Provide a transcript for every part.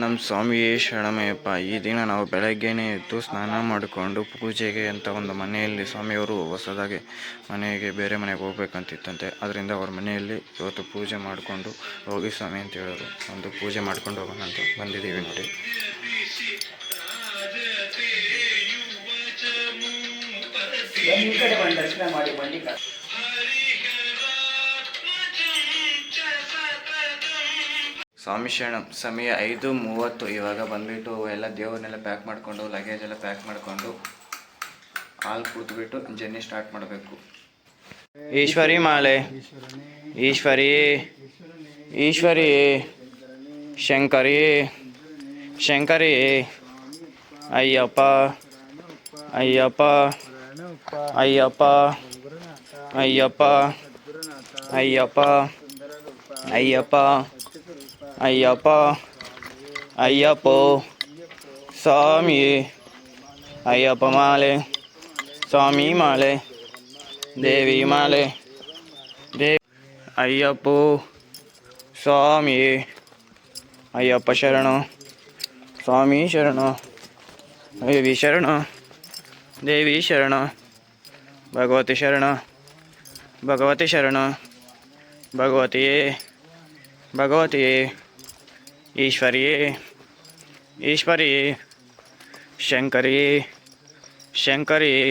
ನಮ್ಮ ಸ್ವಾಮಿಯೇ ಶರಣಮಯ್ಯಪ್ಪ. ಈ ದಿನ ನಾವು ಬೆಳಗ್ಗೆನೇ ಎದ್ದು ಸ್ನಾನ ಮಾಡಿಕೊಂಡು ಪೂಜೆಗೆ ಅಂತ ಒಂದು ಮನೆಯಲ್ಲಿ ಸ್ವಾಮಿಯವರು ಹೊಸದಾಗಿ ಮನೆಗೆ ಬೇರೆ ಮನೆಗೆ ಹೋಗ್ಬೇಕಂತಿತ್ತಂತೆ. ಅದರಿಂದ ಅವ್ರ ಮನೆಯಲ್ಲಿ ಇವತ್ತು ಪೂಜೆ ಮಾಡಿಕೊಂಡು ಹೋಗಿ ಸ್ವಾಮಿ ಅಂತ ಹೇಳೋರು. ಒಂದು ಪೂಜೆ ಮಾಡ್ಕೊಂಡು ಹೋಗೋಣ ಅಂತ ಬಂದಿದ್ದೀವಿ ನೋಡಿ. ಸ್ವಾಮಿ ಶರಣಂ. ಸಮಯ 5:30. ಇವಾಗ ಬಂದುಬಿಟ್ಟು ಎಲ್ಲ ದೇವ್ರನ್ನೆಲ್ಲ ಪ್ಯಾಕ್ ಮಾಡಿಕೊಂಡು ಲಗೇಜ್ ಎಲ್ಲ ಪ್ಯಾಕ್ ಮಾಡಿಕೊಂಡು ಹಾಲು ಕುಡಿದ್ಬಿಟ್ಟು ಜರ್ನಿ ಸ್ಟಾರ್ಟ್ ಮಾಡಬೇಕು. ಈಶ್ವರಿ ಮಾಲೆ, ಈಶ್ವರಿ ಈಶ್ವರಿ, ಶಂಕರಿ ಶಂಕರಿ, ಅಯ್ಯಪ್ಪ ಅಯ್ಯಪ್ಪ ಅಯ್ಯಪ್ಪ ಅಯ್ಯಪ್ಪ ಅಯ್ಯಪ್ಪ ಅಯ್ಯಪ್ಪ ಅಯ್ಯಪ್ಪ ಅಯ್ಯಪ್ಪ ಸ್ವಾಮಿ, ಅಯ್ಯಪ್ಪ ಮಾಲೆ, ಸ್ವಾಮಿ ಮಾಲೆ, ದೇವಿ ಮಾಲೆ, ದೇವಿ ಅಯ್ಯಪ್ಪ ಸ್ವಾಮಿ, ಅಯ್ಯಪ್ಪ ಶರಣ, ಸ್ವಾಮಿ ಶರಣ, ದೇವಿ ಶರಣ, ದೇವಿ ಶರಣ, ಭಗವತಿ ಶರಣ, ಭಗವತಿ ಶರಣ, ಭಗವತಿಯೇ ಭಗವತಿಯೇ, ಈಶ್ವರಿಯೇ ಈಶ್ವರಿಯೇ, ಶಂಕರಿಯೇ ಶಂಕರಿಯೇ,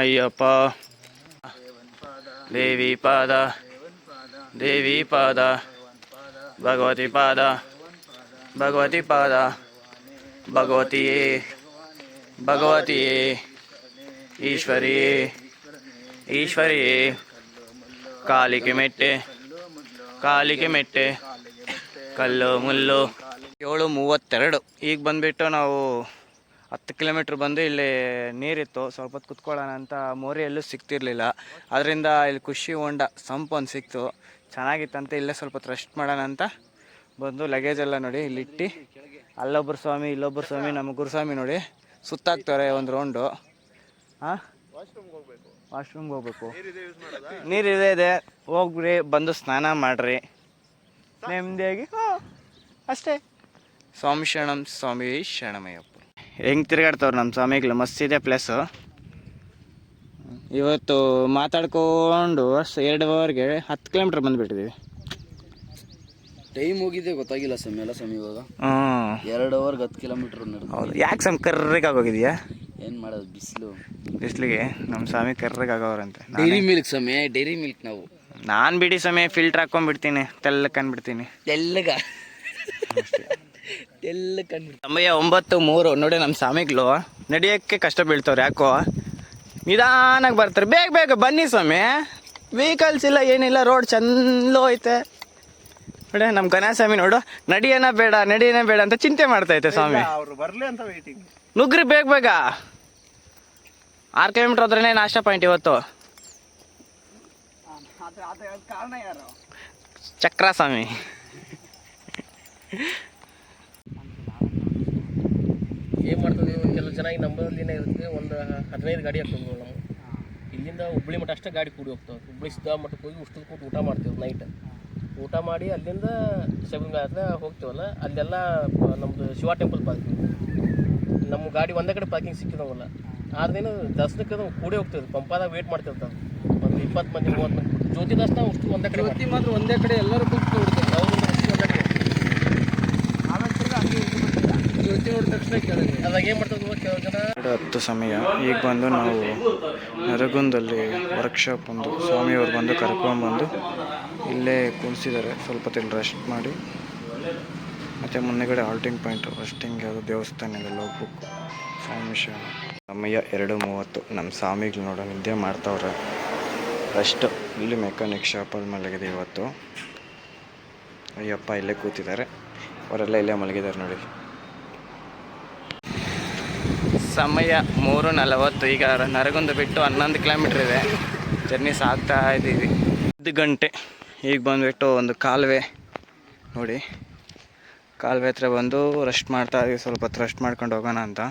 ಅಯ್ಯಪ್ಪ ದೇವಿ ಪಾದ, ದೇವಿ ಪಾದ, ಭಗವತಿ ಪಾದ, ಭಗವತಿ ಪಾದ, ಭಗವತಿಯೇ ಭಗವತಿಯೇ, ಈಶ್ವರಿಯೇ ಈಶ್ವರಿಯೇ, ಕಾಲಿಗೆ ಮೆಟ್ಟೆ, ಕಾಲಿಗೆ ಮೆಟ್ಟೆ, ಕಲ್ಲು ಮುಲ್ಲು. 7:32. ಈಗ ಬಂದುಬಿಟ್ಟು ನಾವು 10 ಕಿಲೋಮೀಟ್ರ್ ಬಂದು ಇಲ್ಲಿ ನೀರಿತ್ತು, ಸ್ವಲ್ಪ ಹೊತ್ತು ಕುತ್ಕೊಳ್ಳೋಣ ಅಂತ. ಮೋರಿಯಲ್ಲೂ ಸಿಗ್ತಿರ್ಲಿಲ್ಲ, ಅದರಿಂದ ಇಲ್ಲಿ ಖುಷಿ ಹೊಂಡ ಸಂಪ್ ಒಂದು ಸಿಕ್ತು, ಚೆನ್ನಾಗಿತ್ತಂತೆ. ಇಲ್ಲೇ ಸ್ವಲ್ಪ ಹೊತ್ತು ರೆಸ್ಟ್ ಮಾಡೋಣ ಅಂತ ಬಂದು ಲಗೇಜ್ ಎಲ್ಲ ನೋಡಿ ಇಲ್ಲಿಟ್ಟು, ಅಲ್ಲೊಬ್ಬರು ಸ್ವಾಮಿ ಇಲ್ಲೊಬ್ಬರು ಸ್ವಾಮಿ, ನಮ್ಮ ಗುರುಸ್ವಾಮಿ ನೋಡಿ ಸುತ್ತಾಕ್ತಾರೆ ಒಂದು ರೌಂಡು. ಹಾಂ, ವಾಶ್ರೂಮ್ಗೆ ಹೋಗ್ಬೇಕು, ನೀರಿದೆ ಇದೆ, ಹೋಗ್ರಿ ಬಂದು ಸ್ನಾನ ಮಾಡಿರಿ ನೆಮ್ಮದಿಯಾಗಿ. ಅಷ್ಟೇ. ಸ್ವಾಮಿ ಶರಣಂ. ಸ್ವಾಮಿ ಶರಣಮಯ್ಯಪ್ಪ. ಹೆಂಗೆ ತಿರುಗಾಡ್ತವ್ರು ನಮ್ಮ ಸ್ವಾಮಿಗಳು, ಮಸ್ತಿದೆ ಪ್ಲೇಸು. ಇವತ್ತು ಮಾತಾಡ್ಕೊಂಡು 2 ಅವರ್ಗೆ 10 ಕಿಲೋಮೀಟ್ರ್ ಬಂದುಬಿಟ್ಟಿದ್ದೀವಿ. ಟೈಮ್ ಹೋಗಿದೆ ಗೊತ್ತಾಗಿಲ್ಲ ಸ್ವಾಮಿ. ಎಲ್ಲ ಸ್ವಾಮಿ ಇವಾಗ 2 ಅವರ್ಗೆ 10 ಕಿಲೋಮೀಟ್ರ್ ನಡೆದು. ಹೌದು. ಯಾಕೆ ಸ್ವಾಮಿ ಕರ್ರಿಗಾಗೋಗಿದೆಯಾ? ಏನು ಮಾಡೋದು, ಬಿಸಿಲಿಗೆ ನಮ್ಮ ಸ್ವಾಮಿ ಕರ್ರಿಗಾಗವ್ರಂತೆ. ಡೈರಿ ಮಿಲ್ಕ್ ಸ್ವಾಮಿ, ಡೈರಿ ಮಿಲ್ಕ್. ನಾವು ನಾನು ಬಿಡಿ ಸ್ವಾಮಿ ಫಿಲ್ಟ್ರ್ ಹಾಕೊಂಡ್ಬಿಡ್ತೀನಿ, ತೆಲ್ಲಕ್ಕಂದ್ಬಿಡ್ತೀನಿ. ತೆಲ್ಲಗ ತೆಲ್ಲಕ್ಕಂದ್ಬಿಡ್ತೀನಿ. ಸಮಯ 9:03. ನೋಡಿ ನಮ್ಮ ಸ್ವಾಮಿಗಳು ನಡೆಯೋಕ್ಕೆ ಕಷ್ಟ ಬೀಳ್ತವ್ರು. ಯಾಕೋ ನಿಧಾನಾಗಿ ಬರ್ತಾರೆ. ಬೇಗ ಬೇಗ ಬನ್ನಿ ಸ್ವಾಮಿ, ವೆಹಿಕಲ್ಸ್ ಇಲ್ಲ ಏನಿಲ್ಲ, ರೋಡ್ ಚಂದ ಐತೆ ನೋಡಿ. ನಮ್ಮ ಗಣೇಶಸ್ವಾಮಿ ನೋಡು, ನಡಿಯೋಣ ಬೇಡ ನಡಿಯೋಣ ಬೇಡ ಅಂತ ಚಿಂತೆ ಮಾಡ್ತೈತೆ ಸ್ವಾಮಿ. ಅವ್ರು ಬರಲಿ ಅಂತ ವೇಟಿಂಗ್. ನುಗ್ರಿ ಬೇಗ ಬೇಗ. 6 ಕಿಲೋಮೀಟ್ರ್ ಹೋದ್ರೇ ನಾಷ್ಟ ಪಾಯಿಂಟ್ ಇವತ್ತು. ಕಾರಣ ಯಾರು? ಚಕ್ರ ಸ್ವಾಮಿ. ಏನು ಮಾಡ್ತದೆ, ಕೆಲವು ಚೆನ್ನಾಗಿ ನಮ್ಮಲ್ಲಿನೇ ಇರುತ್ತೆ. ಒಂದು 15 ಗಾಡಿ ಹಾಕ್ತದೆ ನಾವು. ಇಲ್ಲಿಂದ ಹುಬ್ಳಿ ಮಠ ಅಷ್ಟೇ ಗಾಡಿ ಕೂಡಿ ಹೋಗ್ತವೆ. ಹುಬ್ಳಿ ಸಿದ್ಧ ಮಠಕ್ಕೆ ಹೋಗಿ ಉಷ್ಟದ ಕೂತು ಊಟ ಮಾಡ್ತೀವಿ. ನೈಟ್ ಊಟ ಮಾಡಿ ಅಲ್ಲಿಂದ ಶಬರಿಮಲೆ ಹತ್ರ ಹೋಗ್ತೀವಲ್ಲ, ಅಲ್ಲೆಲ್ಲ ನಮ್ಮದು ಶಿವ ಟೆಂಪಲ್ ಪಾರ್ಕಿಂಗ್. ನಮ್ಮ ಗಾಡಿ ಒಂದೇ ಕಡೆ ಪಾರ್ಕಿಂಗ್ ಸಿಕ್ಕಿದವಲ್ಲ. 6 ದಿನ ದರ್ಶನಕ್ಕೆ ಕೂಡಿ ಹೋಗ್ತಿದ್ವಿ. ಪಂಪಾದಾಗ ವೇಟ್ ಮಾಡ್ತಿರ್ತಾವೆ ಒಂದು 20 ಮಂದಿ 30 ಮಂದಿ. ಜ್ಯೋತಿ ದರ್ಶನ ಅಷ್ಟು ಒಂದೇ ಕಡೆ, ಜ್ಯೋತಿ ಮಾತ್ರ ಒಂದೇ ಕಡೆ ಎಲ್ಲರೂ ಕೂತ್ಕೊಂಡು ಬಿಡ್ತಾರೆ. ಅವ್ರು ಒಂದೇ ಕಡೆ ಜ್ಯೋತಿ ನೋಡಿದ ತಕ್ಷಣ ಕೇಳಿದ್ವಿ. ಅದಾಗ ಏನು ಮಾಡ್ತಾರೆ ಕೆಲವು ಜನ. 10 ಸಮಯ. ಈಗ ಬಂದು ನಾವು ನರಗುಂದಲ್ಲಿ ವರ್ಕ್ಶಾಪ್ ಒಂದು ಸ್ವಾಮಿಯವ್ರು ಬಂದು ಕರ್ಕೊಂಡ್ಬಂದು ಇಲ್ಲೇ ಕುಣಿಸಿದ್ದಾರೆ. ಸ್ವಲ್ಪ ಹೊತ್ತು ರೆಸ್ಟ್ ಮಾಡಿ ಮತ್ತು ಮುಂದೆಗಡೆ ಆಲ್ಟಿಂಗ್ ಪಾಯಿಂಟು ರೆಸ್ಟಿಂಗ್ ಯಾವುದೋ ದೇವಸ್ಥಾನದಲ್ಲಿ ಹೋಗ್ಬೇಕು. ಸ್ವಾಮಿ ಶರಣ. ಸಮಯ 2:30. ನಮ್ಮ ಸ್ವಾಮಿಗಳು ನೋಡೋ ನಿದ್ದೆ ಮಾಡ್ತಾವ್ರೆ. ರೆಸ್ಟು ಇಲ್ಲಿ ಮೆಕ್ಯಾನಿಕ್ ಶಾಪಲ್ಲಿ ಮಲಗಿದೆ ಇವತ್ತು. ಅಯ್ಯಪ್ಪ ಇಲ್ಲೇ ಕೂತಿದ್ದಾರೆ, ಅವರೆಲ್ಲ ಇಲ್ಲೇ ಮಲಗಿದ್ದಾರೆ ನೋಡಿ. ಸಮಯ 3:40. ಈಗ ನರಗುಂದ ಬಿಟ್ಟು 11 ಕಿಲೋಮೀಟ್ರ್ ಇದೆ. ಜರ್ನಿ ಸಾಗ್ತಾ ಇದ್ದೀವಿ. 5 ಗಂಟೆ. ಈಗ ಬಂದುಬಿಟ್ಟು ಒಂದು ಕಾಲುವೆ ನೋಡಿ, ಕಾಲುವೆ ಹತ್ರ ಬಂದು ರೆಸ್ಟ್ ಮಾಡ್ತಾ ಇದ್ದೀವಿ. ಸ್ವಲ್ಪ ಹೊತ್ತು ರೆಸ್ಟ್ ಮಾಡ್ಕೊಂಡು ಹೋಗೋಣ ಅಂತ.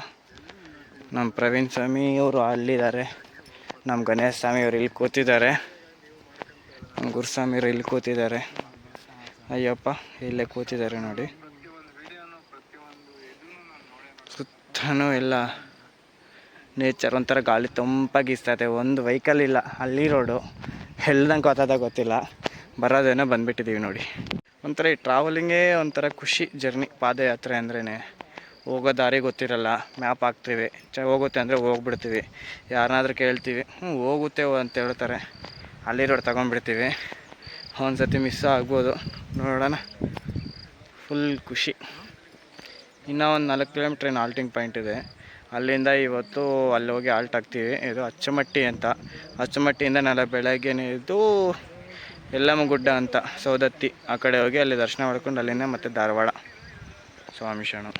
ನಮ್ಮ ಪ್ರವೀಣ್ ಸ್ವಾಮಿ ಅವರು ಅಲ್ಲಿದ್ದಾರೆ, ನಮ್ಮ ಗಣೇಶ ಸ್ವಾಮಿಯವರು ಇಲ್ಲಿ ಕೂತಿದ್ದಾರೆ, ನಮ್ಮ ಗುರುಸ್ವಾಮಿಯವರು ಇಲ್ಲಿ ಕೂತಿದ್ದಾರೆ, ಅಯ್ಯಪ್ಪ ಇಲ್ಲೇ ಕೂತಿದ್ದಾರೆ ನೋಡಿ. ಸುತ್ತಲೂ ಎಲ್ಲ ನೇಚರ್, ಒಂಥರ ಗಾಳಿ ತಂಪಾಗಿ ಇಸ್ತೈತೆ. ಒಂದು ವೆಹಿಕಲ್ ಇಲ್ಲ, ಹಳ್ಳಿ ರೋಡು, ಎಲ್ದಂಗೆ ಗೊತ್ತಿಲ್ಲ. ಬರೋದೇನೋ ಬಂದುಬಿಟ್ಟಿದ್ದೀವಿ ನೋಡಿ. ಒಂಥರ ಈ ಟ್ರಾವೆಲಿಂಗೇ ಒಂಥರ ಖುಷಿ. ಜರ್ನಿ, ಪಾದಯಾತ್ರೆ ಅಂದ್ರೇ ಹೋಗೋ ದಾರಿ ಗೊತ್ತಿರಲ್ಲ, ಮ್ಯಾಪ್ ಹಾಕ್ತೀವಿ, ಹೋಗುತ್ತೆ ಅಂದರೆ ಹೋಗ್ಬಿಡ್ತೀವಿ. ಯಾರನ್ನಾದ್ರೂ ಕೇಳ್ತೀವಿ, ಹೋಗುತ್ತೆ ಅಂತ ಹೇಳ್ತಾರೆ, ಹಳ್ಳಿ ರೋಡ್ ತೊಗೊಂಡ್ಬಿಡ್ತೀವಿ. ಒಂದು ಸತಿ ಮಿಸ್ ಆಗ್ಬೋದು, ನೋಡೋಣ. ಫುಲ್ ಖುಷಿ. ಇನ್ನೂ ಒಂದು 4 ಕಿಲೋಮೀಟ್ರ್ ಏನು ಆಲ್ಟಿಂಗ್ ಪಾಯಿಂಟ್ ಇದೆ. ಅಲ್ಲಿಂದ ಇವತ್ತು ಅಲ್ಲಿ ಹೋಗಿ ಆಲ್ಟ್ ಆಗ್ತೀವಿ. ಇದು ಅಚ್ಚಮಟ್ಟಿ ಅಂತ. ಅಚ್ಚಮಟ್ಟಿಯಿಂದ ನಾಳೆ ಬೆಳಗ್ಗೆನೇ ಇದು ಯಲ್ಲಮ್ಮ ಗುಡ್ಡ ಅಂತ, ಸೌದತ್ತಿ ಆ ಕಡೆ ಹೋಗಿ ಅಲ್ಲಿ ದರ್ಶನ ಮಾಡ್ಕೊಂಡು ಅಲ್ಲಿಂದ ಮತ್ತೆ ಧಾರವಾಡ ಸ್ವಾಮಿ ಶರಣ.